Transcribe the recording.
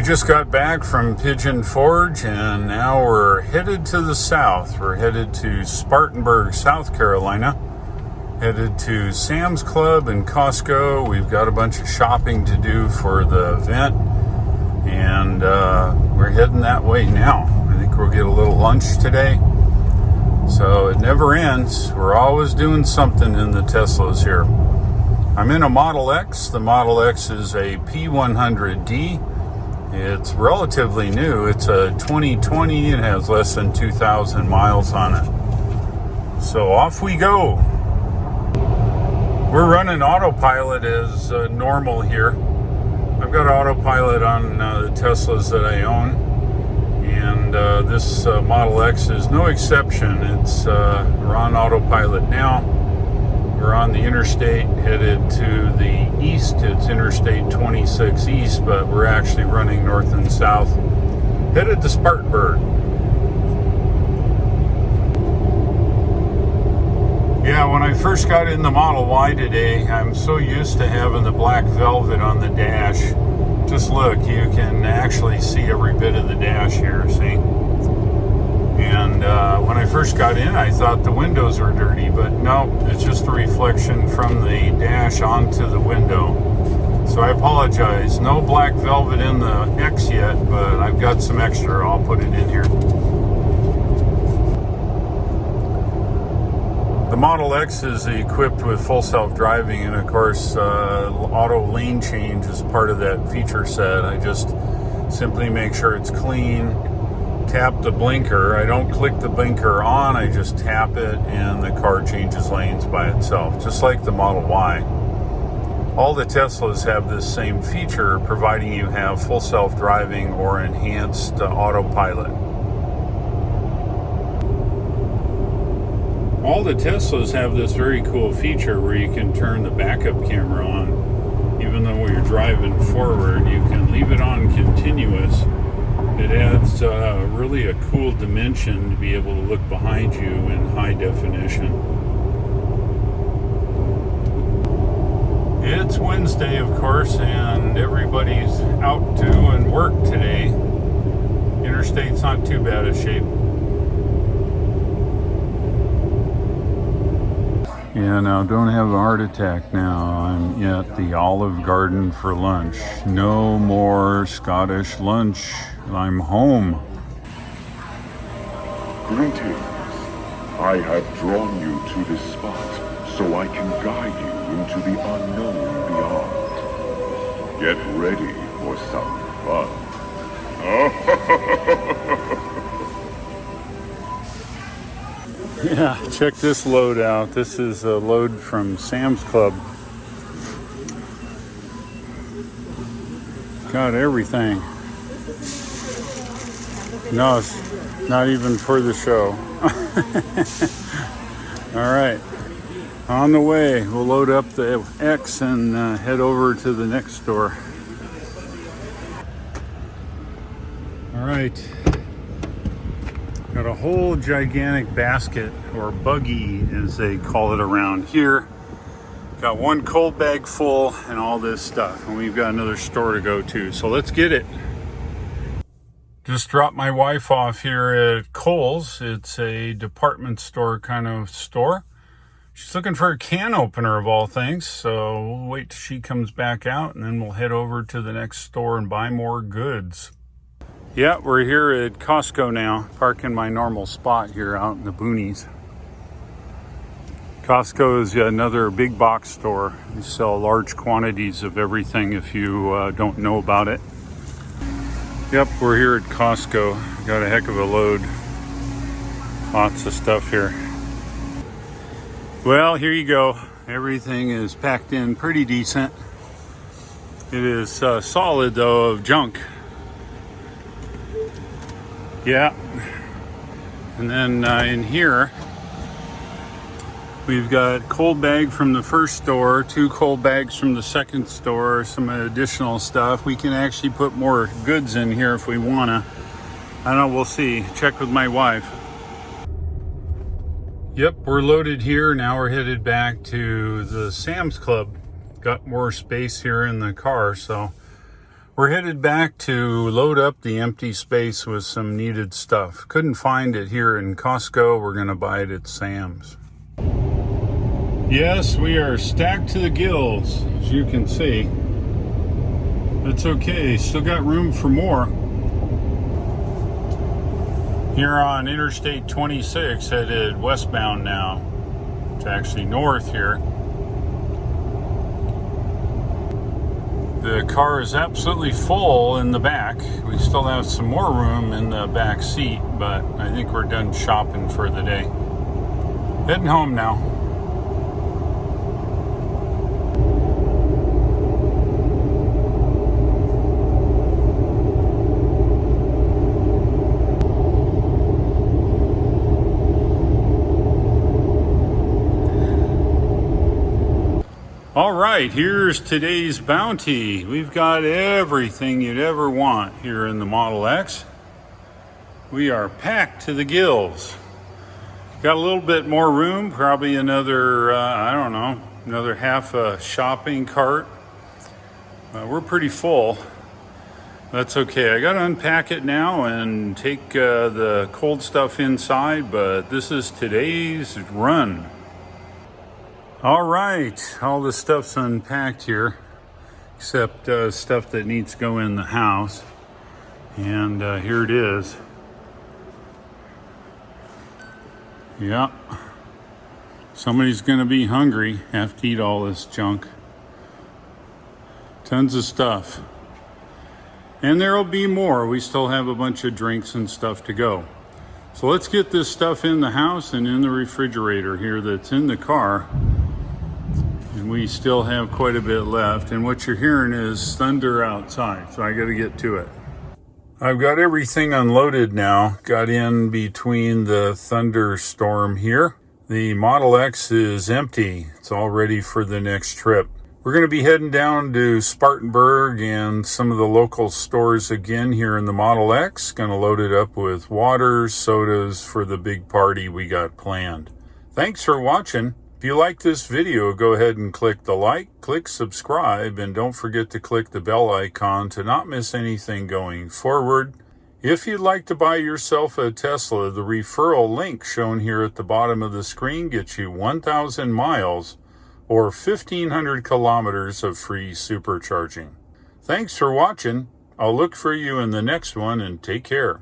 just got back from Pigeon Forge, and now we're headed to the south. We're headed to Spartanburg, South Carolina. Headed to Sam's Club and Costco. We've got a bunch of shopping to do for the event, and we're heading that way now. I think we'll get a little lunch today. So it never ends. We're always doing something in the Teslas here. I'm in a Model X. The Model X is a P100D. It's relatively new. It's a 2020. It has less than 2,000 miles on it. So off we go. We're running autopilot as normal here. I've got autopilot on the Teslas that I own, and this Model X is no exception. We're on autopilot now. We're on the interstate headed to the east. It's Interstate 26 East, but we're actually running north and south, headed to Spartanburg. Yeah, when I first got in the Model Y today, I'm so used to having the black velvet on the dash. Just look, you can actually see every bit of the dash here, see? And when I first got in, I thought the windows were dirty, but no, it's just a reflection from the dash onto the window. So I apologize. No black velvet in the X yet, but I've got some extra. I'll put it in here. The Model X is equipped with full self-driving, and of course auto lane change is part of that feature set. I just simply make sure it's clean, tap the blinker. I don't click the blinker on, I just tap it and the car changes lanes by itself, just like the Model Y. All the Teslas have this same feature, providing you have full self-driving or enhanced autopilot. All the Teslas have this very cool feature where you can turn the backup camera on. Even though you're driving forward, you can leave it on continuous. It adds really a cool dimension to be able to look behind you in high definition. It's Wednesday, of course, and everybody's out doing work today. Interstate's not too bad a shape. Yeah, now don't have a heart attack now. I'm at the Olive Garden for lunch. No more Scottish lunch. I'm home. Greetings. I have drawn you to this spot so I can guide you into the unknown beyond. Get ready for some fun. Yeah, check this load out. This is a load from Sam's Club. Got everything. No, it's not even for the show. All right, on the way. We'll load up the X and head over to the next store. All right. Got a whole gigantic basket, or buggy as they call it around here. Got one cold bag full and all this stuff, and we've got another store to go to, so let's get it. Just dropped my wife off here at Kohl's. It's a department store kind of store. She's looking for a can opener of all things, so we'll wait till she comes back out, and then we'll head over to the next store and buy more goods. Yeah, we're here at Costco now, parking my normal spot here out in the boonies. Costco is another big box store. They sell large quantities of everything if you don't know about it. Yep, we're here at Costco. Got a heck of a load. Lots of stuff here. Well, here you go. Everything is packed in pretty decent. It is solid though of junk. Yeah, and then in here we've got cold bag from the first store, 2 cold bags from the second store, some additional stuff. We can actually put more goods in here if we wanna. I don't know, we'll see. Check with my wife. Yep, we're loaded here. Now we're headed back to the Sam's Club. Got more space here in the car, so We're headed back to load up the empty space with some needed stuff. Couldn't find it here in Costco. We're gonna buy it at Sam's. Yes, we are stacked to the gills, as you can see. That's okay, still got room for more. Here on Interstate 26, headed westbound now. It's actually north here. The car is absolutely full in the back. We still have some more room in the back seat, but I think we're done shopping for the day. Heading home now. All right, here's today's bounty. We've got everything you'd ever want here in the Model X. We are packed to the gills. Got a little bit more room, probably another, I don't know, another half a shopping cart. We're pretty full. That's okay. I got to unpack it now and take the cold stuff inside, but this is today's run. All right, all the stuff's unpacked here, except stuff that needs to go in the house. And here it is. Yeah. Somebody's gonna be hungry, have to eat all this junk. Tons of stuff. And there'll be more. We still have a bunch of drinks and stuff to go. So let's get this stuff in the house and in the refrigerator here that's in the car. And we still have quite a bit left. And what you're hearing is thunder outside, so I got to get to it. I've got everything unloaded now. Got in between the thunderstorm here. The Model X is empty. It's all ready for the next trip. We're going to be heading down to Spartanburg and some of the local stores again here in the Model X. Going to load it up with waters, sodas for the big party we got planned. Thanks for watching. If you like this video, go ahead and click the like, click subscribe, and don't forget to click the bell icon to not miss anything going forward. If you'd like to buy yourself a Tesla, the referral link shown here at the bottom of the screen gets you 1,000 miles or 1,500 kilometers of free supercharging. Thanks for watching. I'll look for you in the next one, and take care.